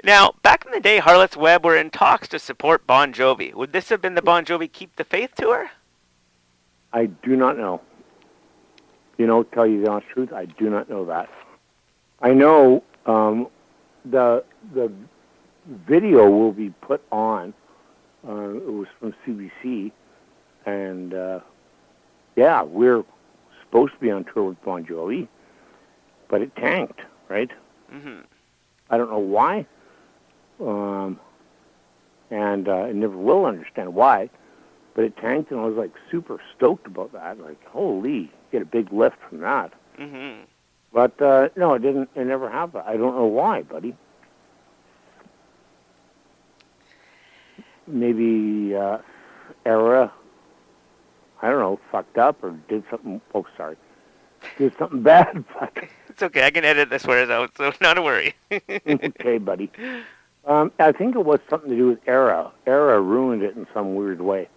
Now, back in the day, Harlots Webb were in talks to support Bon Jovi. Would this have been the Bon Jovi Keep the Faith tour? I do not know. Tell you the honest truth, I do not know that. I know the video will be put on. It was from CBC, and we're supposed to be on tour with Bon Jovi, but it tanked, right? Mm-hmm. I don't know why, and I never will understand why, but it tanked, and I was like super stoked about that. Like, holy, get a big lift from that. Mm-hmm. But no, it didn't. It never happened. I don't know why, buddy. Maybe Era, I don't know, fucked up or did something. Oh, sorry, did something bad. But It's okay. I can edit this swears out, so not a worry. okay, buddy. I think it was something to do with Era. Era ruined it in some weird way.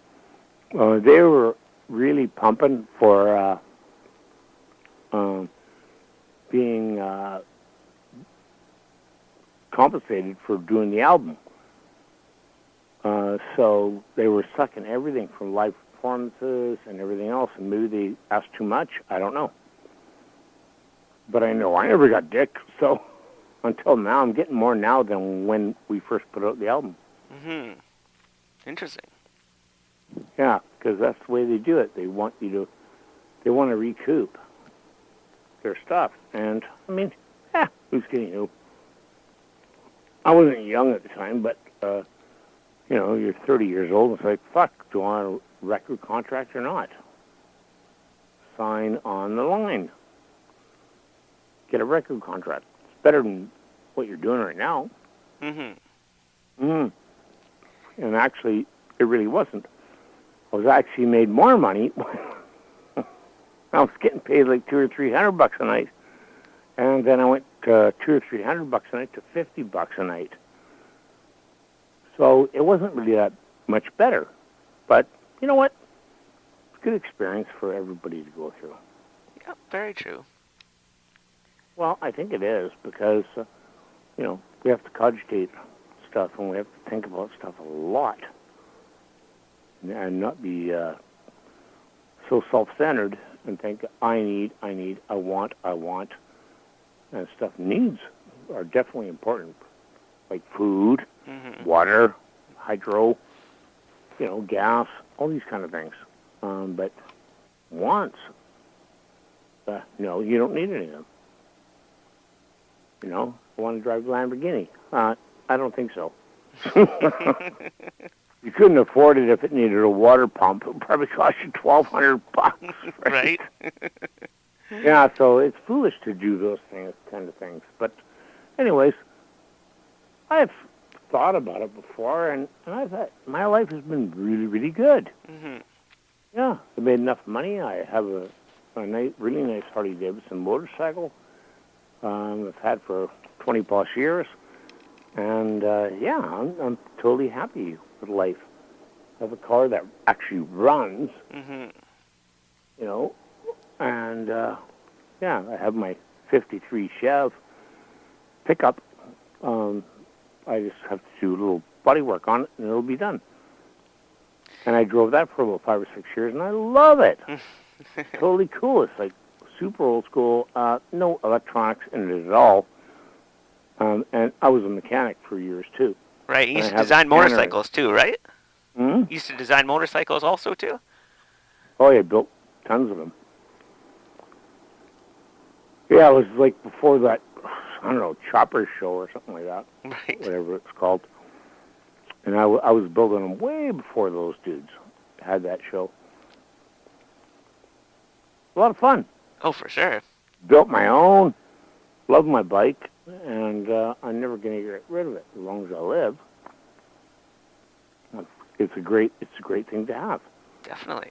They were really pumping for being compensated for doing the album. So they were sucking everything from live performances and everything else, and maybe they asked too much. I don't know. But I know I never got dick, so until now, I'm getting more now than when we first put out the album. Mm-hmm. Interesting. Yeah, because that's the way they do it. They want to recoup their stuff. And, I mean, who's kidding you? I wasn't young at the time, but, you're 30 years old, and it's like, fuck, do I want a record contract or not? Sign on the line. Get a record contract. It's better than what you're doing right now. Mm-hmm. Mm-hmm. And actually, it really wasn't. I was actually made more money. I was getting paid like $200 or $300 a night, and then I went to $200 or $300 a night to $50 a night. So it wasn't really that much better, but you know what? It's a good experience for everybody to go through. Yeah, very true. Well, I think it is because we have to cogitate stuff and we have to think about stuff a lot. And not be so self-centered and think, I need, I want. And stuff. Needs are definitely important, like food, Mm-hmm. water, hydro, gas, all these kind of things. But wants, no, you don't need any of them. I want to drive a Lamborghini. I don't think so. You couldn't afford it if it needed a water pump. It would probably cost you $1,200. Right? Yeah, so it's foolish to do those kind of things. But anyways, I've thought about it before, and I thought my life has been really, really good. Mm-hmm. Yeah, I made enough money. I have a really nice Harley-Davidson motorcycle I've had for 20-plus years. And, I'm totally happy with life. I have a car that actually runs, Mm-hmm. And, I have my 53 Chev pickup. I just have to do a little body work on it, and it'll be done. And I drove that for about 5 or 6 years, and I love it. Totally cool. It's like super old school, no electronics in it at all. And I was a mechanic for years, too. Right, you used to design motorcycles, too, right? Hmm? You used to design motorcycles also, too? Oh, yeah, built tons of them. Yeah, it was like before that, I don't know, Chopper Show or something like that. Right. Whatever it's called. And I was building them way before those dudes had that show. A lot of fun. Oh, for sure. Built my own. Love my bike. And I'm never going to get rid of it as long as I live. It's a great thing to have. Definitely.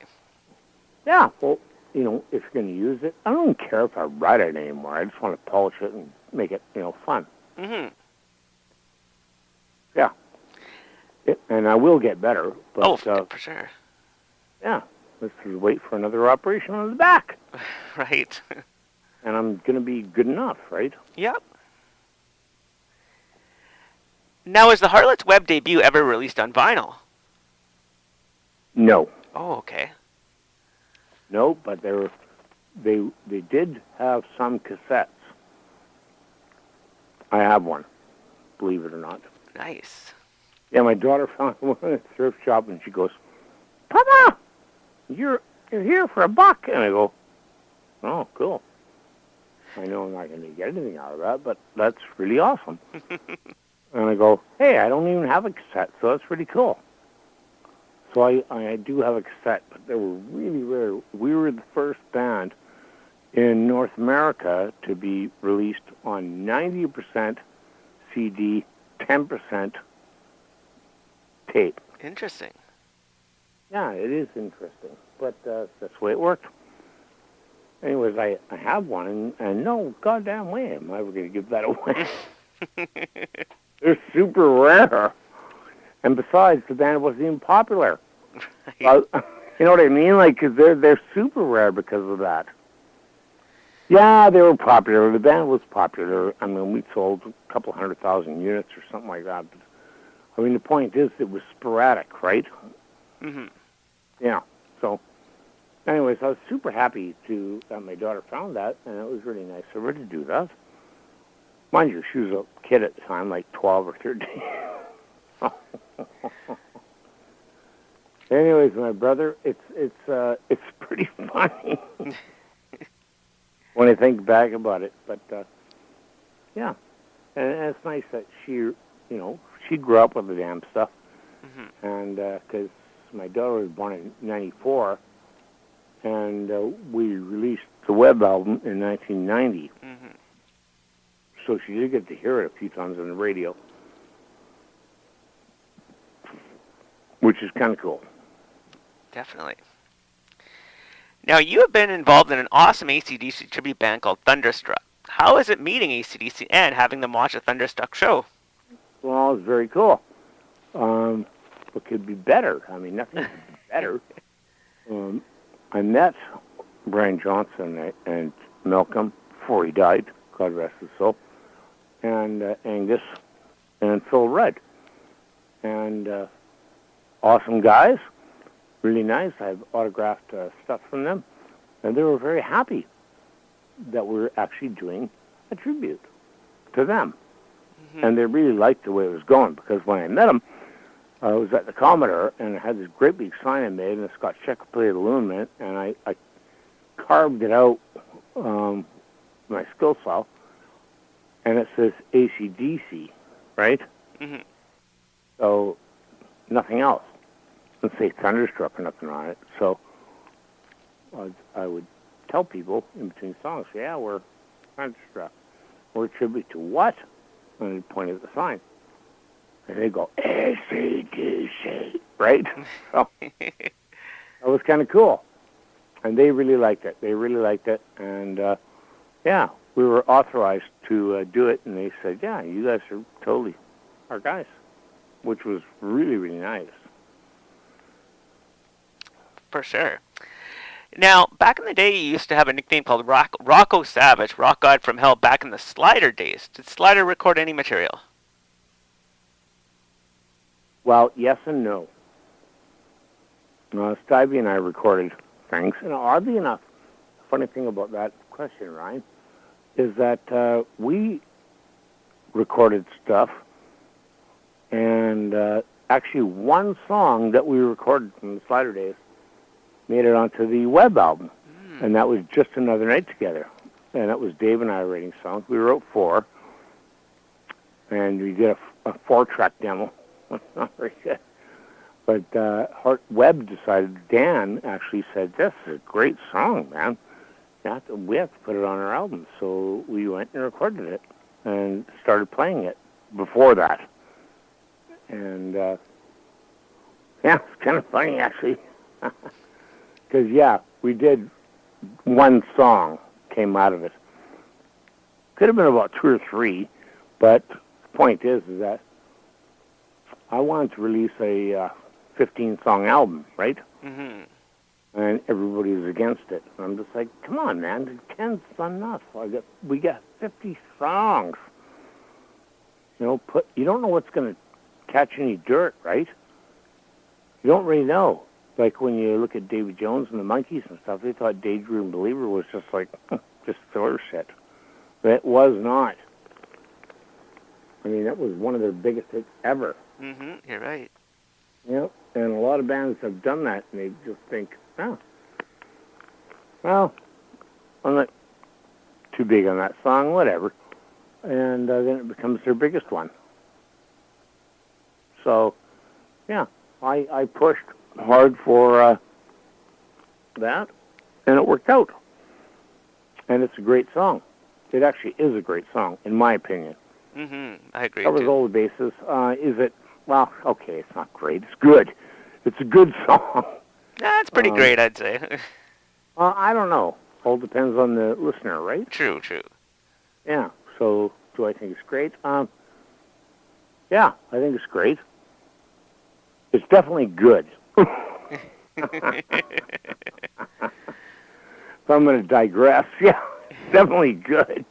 Yeah, well, if you're going to use it, I don't care if I ride it anymore. I just want to polish it and make it, fun. Mm-hmm. Yeah. And I will get better. But, for sure. Yeah, let's just wait for another operation on the back. Right. And I'm going to be good enough, right? Yep. Now, was the Harlots Webb debut ever released on vinyl? No. Oh, okay. No, but they did have some cassettes. I have one, believe it or not. Nice. Yeah, my daughter found one at a thrift shop, and she goes, "Papa, you're here for $1." And I go, "Oh, cool. I know I'm not going to get anything out of that, but that's really awesome." And I go, "Hey, I don't even have a cassette, so that's pretty cool." So I do have a cassette, but they were really rare. We were the first band in North America to be released on 90% CD, 10% tape. Interesting. Yeah, it is interesting, but that's the way it worked. Anyways, I have one, and no goddamn way am I ever going to give that away. They're super rare. And besides, the band wasn't even popular. You know what I mean? Like, cause they're super rare because of that. Yeah, they were popular. The band was popular. I mean, we sold a couple 100,000 units or something like that. But, I mean, the point is, it was sporadic, right? Mm-hmm. Yeah. So, anyways, I was super happy that my daughter found that, and it was really nice of her to do that. Mind you, she was a kid at the time, like 12 or 13. Anyways, my brother, it's pretty funny when I think back about it. But yeah, and it's nice that she grew up with the damn stuff, Mm-hmm. and because my daughter was born in '94, and we released the Webb album in 1990. Mm-hmm. So she did get to hear it a few times on the radio, which is kind of cool. Definitely. Now, you have been involved in an awesome AC/DC tribute band called Thunderstruck. How is it meeting AC/DC and having them watch a Thunderstruck show? Well, it's very cool. What could be better? I mean, nothing could be better. I met Brian Johnson and Malcolm before he died, God rest his soul, and Angus and Phil Rudd. And awesome guys, really nice. I have autographed stuff from them, and they were very happy that we're actually doing a tribute to them. Mm-hmm. And they really liked the way it was going, because when I met them, I was at the Commodore, and I had this great big sign I made, and it's got Check Play the Loon, and I carved it out my skill saw, and it says AC/DC, right? Mm-hmm. So nothing else. It doesn't say Thunderstruck or nothing on it. So I would tell people in between songs, yeah, we're Thunderstruck. We're a tribute to what? And I'd point at the sign. And they'd go, AC/DC, right? So that was kind of cool. And they really liked it. And, yeah, we were authorized to do it. And they said, yeah, you guys are totally our guys, which was really, really nice. For sure. Now, back in the day, you used to have a nickname called Rocco Savage, Rock God from Hell, back in the Slider days. Did Slider record any material? Well, yes and no. Stevie and I recorded things, and oddly enough, the funny thing about that question, Ryan, is that we recorded stuff, and actually one song that we recorded from the Slider days made it onto the Webb album, and that was Just Another Night Together, and that was Dave and I writing songs. We wrote 4, and we did a 4-track demo. Not very good. But Webb decided, Dan actually said, this is a great song, man. We have to put it on our album. So we went and recorded it and started playing it before that. And, yeah, it's kind of funny, actually. Because, yeah, we did one song came out of it. Could have been about 2 or 3, but the point is that I wanted to release a 15-song album, right? Mm-hmm. And everybody was against it. And I'm just like, come on, man, 10's enough. We got 50 songs. You don't know what's going to catch any dirt, right? You don't really know. Like when you look at Davy Jones and the Monkees and stuff, they thought Daydream Believer was just like, just filler shit. But it was not. I mean, that was one of their biggest hits ever. Mm-hmm. You're right. Yep. And a lot of bands have done that, and they just think, oh, well, I'm not too big on that song, whatever. And then it becomes their biggest one. So, yeah, I pushed hard for that, and it worked out. And it's a great song. It actually is a great song, in my opinion. Mm-hmm. I agree, Covers too. all the bases. Is it? Well, okay, it's not great. It's good. It's a good song. It's pretty great, I'd say. I don't know. All depends on the listener, right? True. Yeah. So, do I think it's great? Yeah, I think it's great. It's definitely good. If I'm going to digress, yeah, it's definitely good.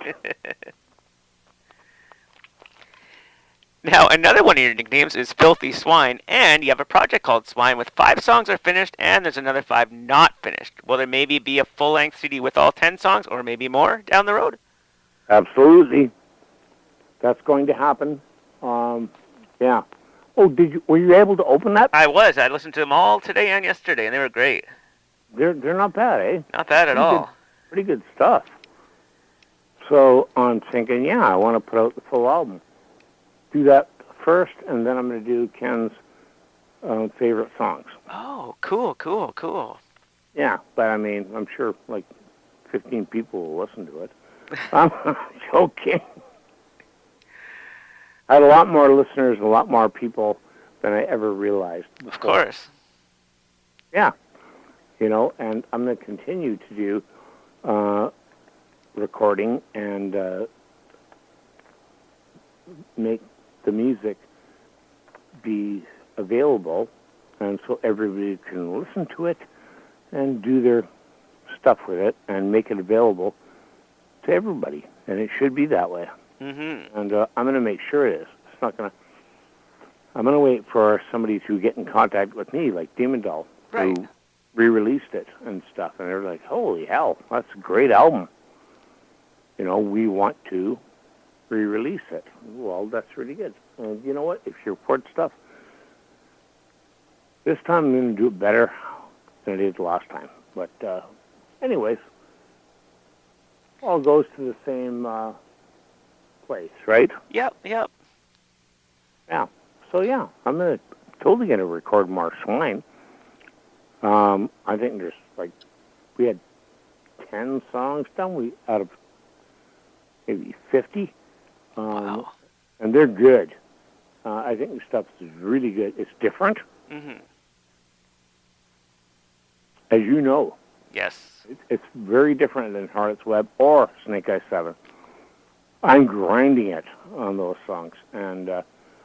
Now, another one of your nicknames is Filthy Swine, and you have a project called Swine with 5 songs are finished, and there's another 5 not finished. Will there maybe be a full-length CD with all 10 songs, or maybe more down the road? Absolutely. That's going to happen. Yeah. Oh, were you able to open that? I was. I listened to them all today and yesterday, and they were great. They're not bad, eh? Not bad at all. Pretty good stuff. So I'm thinking, yeah, I want to put out the full album. Do that first, and then I'm going to do Ken's favorite songs. Oh, cool. Yeah, but I mean, I'm sure like 15 people will listen to it. I'm joking. I had a lot more listeners, a lot more people than I ever realized before. Of course. Yeah. And I'm going to continue to do recording and make the music be available, and so everybody can listen to it and do their stuff with it and make it available to everybody. And it should be that way. Mm-hmm. And I'm going to make sure it is. It's not going to. I'm going to wait for somebody to get in contact with me, like Demon Doll, Right. who re-released it and stuff, and they're like, "Holy hell, that's a great album! We want to re-release it." Well, that's really good. And you know what? If you report stuff, this time I'm going to do it better than I did last time. But anyways, all goes to the same place, right? Yep. Yeah. So yeah, I'm totally going to record more Swine. I think there's we had 10 songs done. Out of maybe 50. Wow. And they're good. I think the stuff is really good. It's different. Mm-hmm. As you know. Yes. It's very different than Harlots Webb or Snake Eye 7. I'm grinding it on those songs. And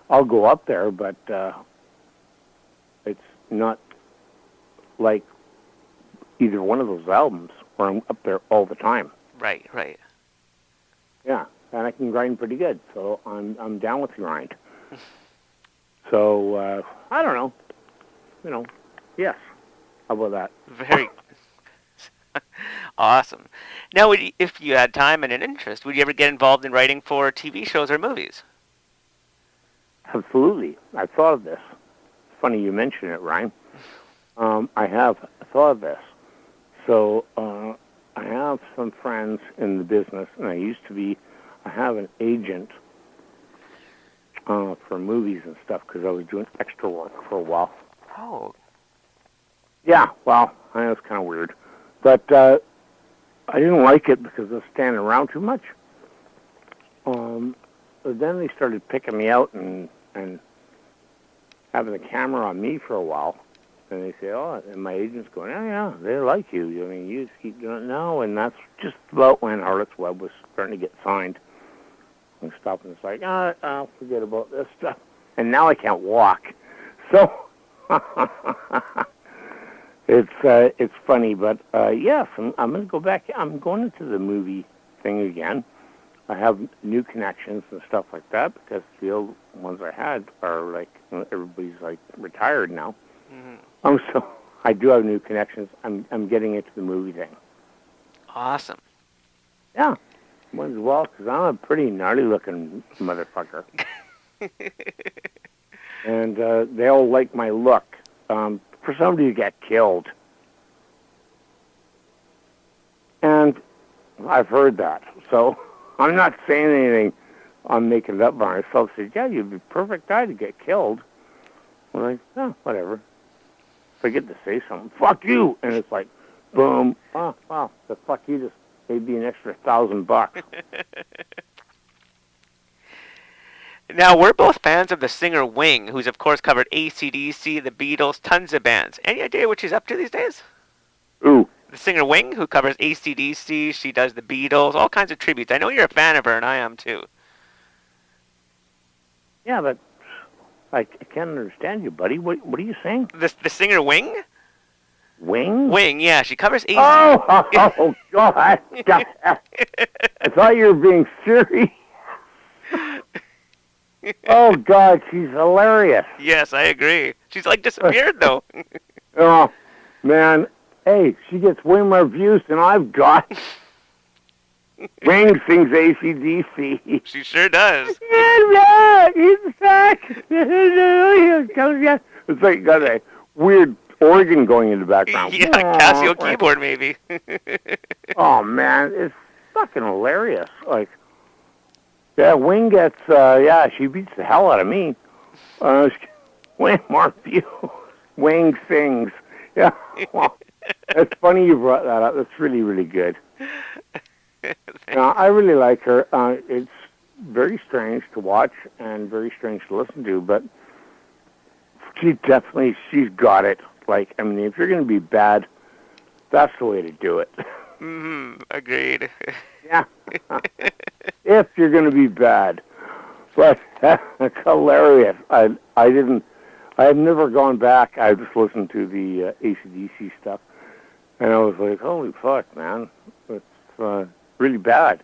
I'll go up there, but it's not like either one of those albums where I'm up there all the time. Right. Yeah, and I can grind pretty good, so I'm down with the grind. So I don't know, yes. How about that? Very awesome. Now, if you had time and an interest, would you ever get involved in writing for TV shows or movies? Absolutely. I've thought of this. It's funny you mention it, Ryan. I have thought of this. So I have some friends in the business, and I have an agent for movies and stuff because I was doing extra work for a while. Oh. Yeah, well, I know it's kind of weird. But I didn't like it because I was standing around too much. But then they started picking me out and having the camera on me for a while. And they say, oh, and my agent's going, oh, yeah, they like you. I mean, you just keep doing it now. And that's just about when Harlots Webb was starting to get signed and stuff. And it's like, I'll forget about this stuff. And now I can't walk. So it's funny. But, yes, I'm going to go back. I'm going into the movie thing again. I have new connections and stuff like that because the old ones I had are like, everybody's like retired now. So I do have new connections. I'm getting into the movie thing. Awesome. Yeah, might as well, because I'm a pretty gnarly looking motherfucker. And they all like my look. For somebody to get killed. And I've heard that. So I'm not saying anything. I'm making it up by myself. Said, yeah, you'd be a perfect guy to get killed. I'm like, oh, whatever. If I get to say something, fuck you. And it's like, boom. Oh, wow. The fuck you just maybe an extra $1,000. Now, we're both fans of the singer Wing, who's of course covered AC/DC, the Beatles, tons of bands. Any idea what she's up to these days? Ooh. The singer Wing, who covers AC/DC, she does the Beatles, all kinds of tributes. I know you're a fan of her, and I am too. Yeah, but I can't understand you, buddy. What are you saying? The singer Wing? Wing? Wing, yeah, she covers AC. Oh, God. I thought you were being serious. Oh, God, she's hilarious. Yes, I agree. She's like disappeared, though. Oh, man. Hey, she gets way more views than I've got. Wing sings AC/DC. She sure does. It's like got a weird organ going in the background. Yeah, Casio keyboard, maybe. Oh, man, it's fucking hilarious. Like, yeah, Wing gets, she beats the hell out of me. Way more views. Wing sings. Yeah, well, it's funny you brought that up. That's really, really good. I really like her. It's very strange to watch and very strange to listen to, but she's got it. Like, I mean, if you're going to be bad, that's the way to do it. Agreed. Yeah. If you're going to be bad. But it's hilarious. I have never gone back. I just listened to the AC/DC stuff, and I was like, holy fuck, man. It's really bad.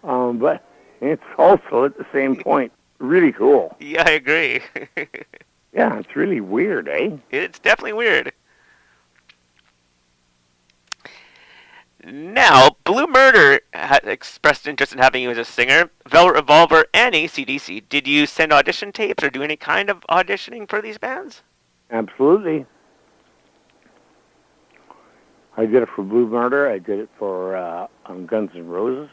But it's also, at the same point, really cool. Yeah, I agree. Yeah, it's really weird, eh? It's definitely weird. Now, Blue Murder had expressed interest in having you as a singer. Velvet Revolver and AC/DC. Did you send audition tapes or do any kind of auditioning for these bands? Absolutely. I did it for Blue Murder. I did it for Guns N' Roses.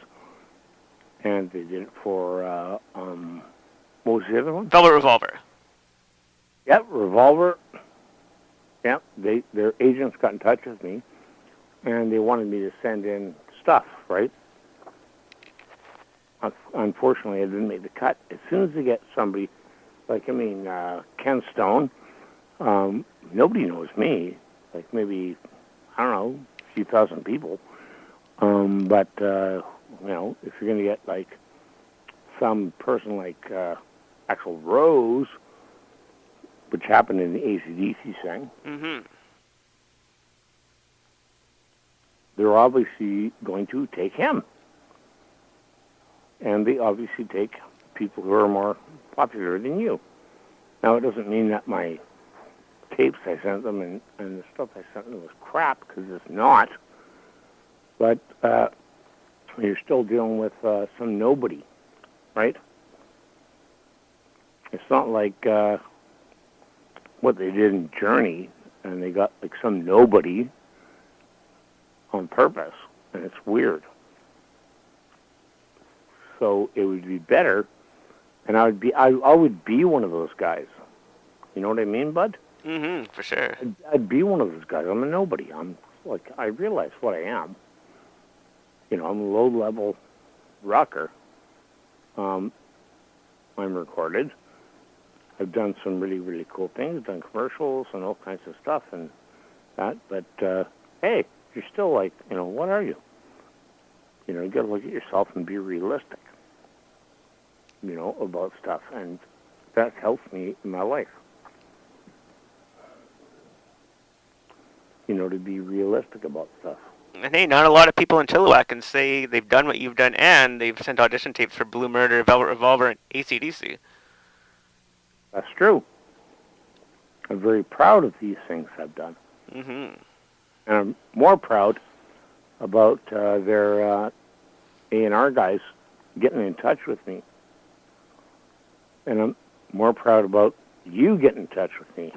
And they did it for, what was the other one? Velvet Revolver. Yep, Revolver. Yep, their agents got in touch with me, and they wanted me to send in stuff, right? Unfortunately, I didn't make the cut. As soon as they get somebody, like, Ken Stone, nobody knows me. Like, maybe, I don't know, a few thousand people. But if you're going to get, like, some person like Axl Rose, which happened in the AC/DC thing, they're obviously going to take him. And they obviously take people who are more popular than you. Now, it doesn't mean that my tapes I sent them and the stuff I sent them was crap, because it's not. But you're still dealing with some nobody, right? It's not like what they did in Journey, and they got like some nobody on purpose, and it's weird. So it would be better, and I would be one of those guys. You know what I mean, bud? For sure. I'd be one of those guys. I'm a nobody. I realize what I am. I'm a low-level rocker. I'm recorded. I've done some really, really cool things. I've done commercials and all kinds of stuff and that. But, hey, you're still like, what are you? You got to look at yourself and be realistic, about stuff. And that helps me in my life. To be realistic about stuff. And hey, not a lot of people in Chilliwack can say they've done what you've done, and they've sent audition tapes for Blue Murder, Velvet Revolver, and AC/DC. That's true. I'm very proud of these things I've done. Mm-hmm. And I'm more proud about their A&R guys getting in touch with me. And I'm more proud about you getting in touch with me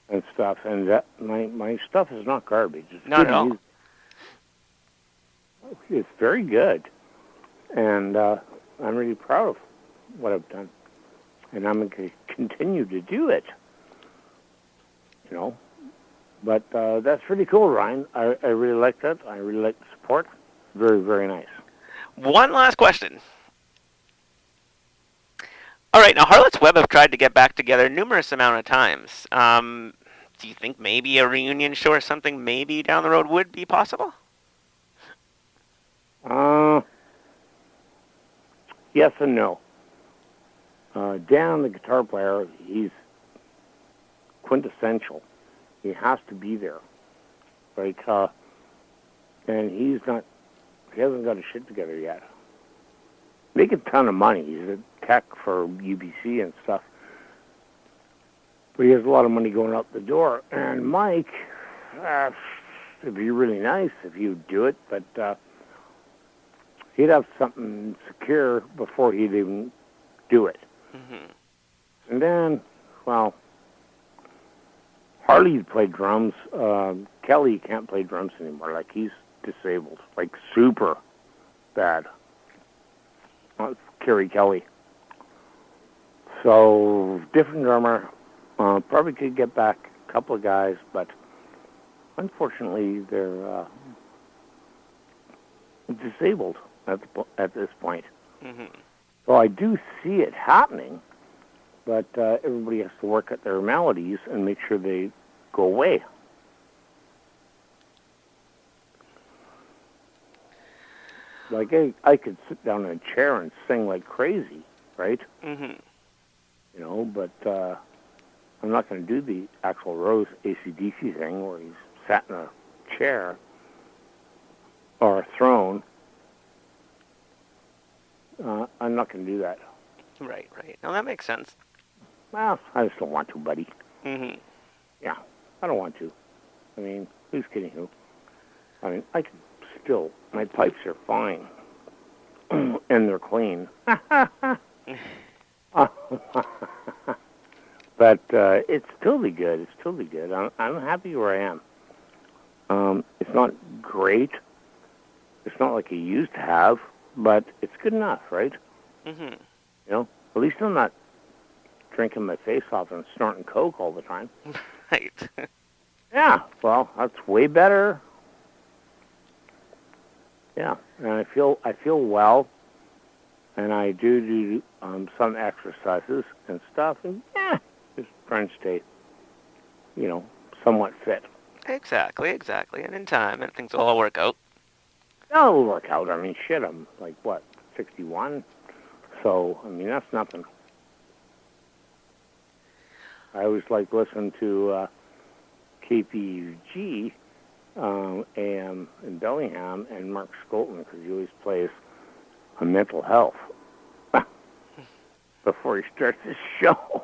and stuff. And that my stuff is not garbage. It's Not good at all. music. It's very good. And I'm really proud of what I've done. And I'm going to continue to do it. You know? But that's pretty cool, Ryan. I really like that. I really like the support. Very, very nice. One last question. All right, now Harlots Webb have tried to get back together numerous amount of times. Do you think maybe a reunion show or something maybe down the road would be possible? Yes and no. Dan, the guitar player, he's quintessential. He has to be there. Like, and he hasn't got his shit together yet. Make a ton of money. He's a tech for UBC and stuff. But he has a lot of money going out the door. And Mike, it'd be really nice if you'd do it, but he'd have something secure before he'd even do it. Mm-hmm. And then, well, Harley played drums. Kelly can't play drums anymore. Like, he's disabled. Like, super bad. Kerry Kelly. So, different drummer. Probably could get back a couple of guys, but unfortunately, they're disabled at this point. Mm-hmm. So I do see it happening, but everybody has to work at their maladies and make sure they go away. Like, I could sit down in a chair and sing like crazy, right? Mm-hmm. You know, but I'm not going to do the actual Rose AC/DC thing where he's sat in a chair or a throne. I'm not going to do that. Right. No, that makes sense. Well, I just don't want to, buddy. Mm-hmm. Yeah, I don't want to. I mean, who's kidding who? I mean, I can still, my pipes are fine. And they're clean. But it's totally good. It's totally good. I'm happy where I am. It's not great. It's not like I used to have, but it's good enough, right? Mm-hmm. You know, at least I'm not drinking my face off and snorting coke all the time. Right. Yeah, well, that's way better. Yeah, and I feel well, and I do some exercises and stuff, and just trying to stay, you know, somewhat fit. Exactly. And in time, and things will all work out. That'll work out. I mean, shit, I'm like, what, 61? So, I mean, that's nothing. I always like listening to KPUG AM in Bellingham and Mark Skolton because he always plays on mental health before he starts his show.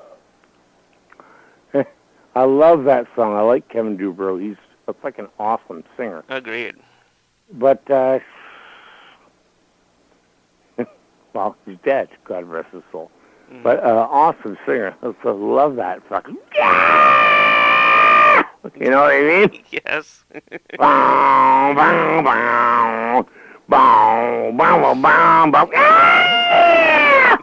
I love that song. I like Kevin Dubrow. He's a fucking awesome singer. Agreed. But, well, he's dead. God rest his soul. Mm-hmm. But awesome singer. I love that fucking... You know what I mean? Yes. Bow, bow, bow. Bow, bow, bow, bow.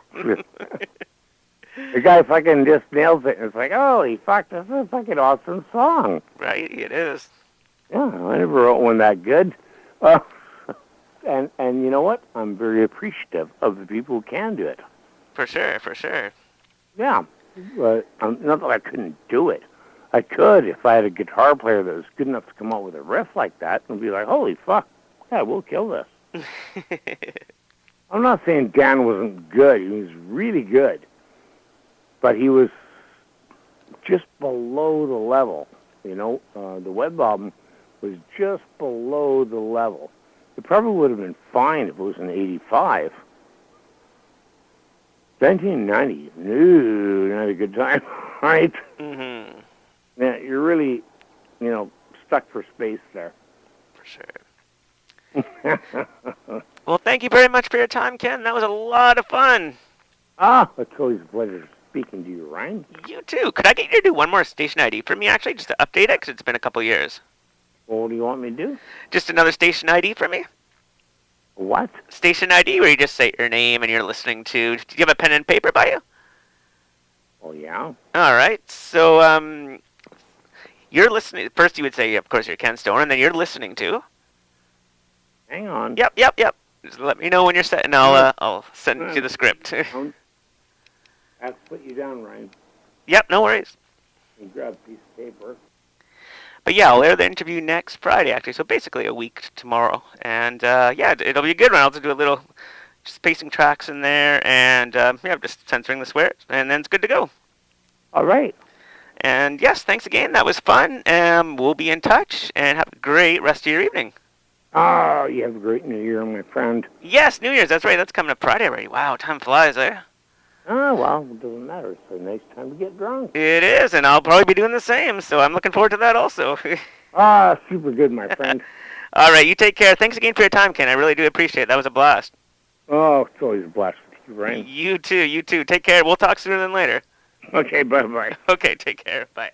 The guy fucking just nails it. It's like, holy fuck, this is a fucking awesome song. Right, it is. Yeah, I never wrote one that good. And you know what? I'm very appreciative of the people who can do it. For sure. Yeah. Not that I couldn't do it. I could if I had a guitar player that was good enough to come out with a riff like that and be like, holy fuck, yeah, we'll kill this. I'm not saying Dan wasn't good. He was really good. But he was just below the level. You know, the Webb album was just below the level. It probably would have been fine if it was an 85. 1990, no, not a good time, right? Mm-hmm. Yeah, you're really, stuck for space there. For sure. Well, thank you very much for your time, Ken. That was a lot of fun. It's always a pleasure speaking to you, Ryan. You too. Could I get you to do one more station ID for me, actually, just to update it, because it's been a couple years? Well, what do you want me to do? Just another station ID for me? What? Station ID, where you just say your name and you're listening to... Do you have a pen and paper by you? Oh, yeah. All right. So, you're listening... First, you would say, of course, you're Ken Stoner, and then you're listening to... Hang on. Yep. Just let me know when you're set, and I'll send you the script. I have to put you down, Ryan. Yep, no worries. You grab a piece of paper. But yeah, I'll air the interview next Friday, actually. So basically a week tomorrow. And yeah, it'll be a good one. I'll just do a little spacing tracks in there, and yeah, just censoring the swears, and then it's good to go. All right. And yes, thanks again. That was fun. We'll be in touch, and have a great rest of your evening. Oh, you have a great New Year, my friend. Yes, New Year's. That's right. That's coming up Friday already. Wow, time flies, eh? Oh, well, it doesn't matter. It's a nice time to get drunk. It is, and I'll probably be doing the same, so I'm looking forward to that also. Super good, my friend. All right, you take care. Thanks again for your time, Ken. I really do appreciate it. That was a blast. Oh, it's always a blast with you, Ryan. You too. Take care. We'll talk sooner than later. Okay, bye-bye. Okay, take care. Bye.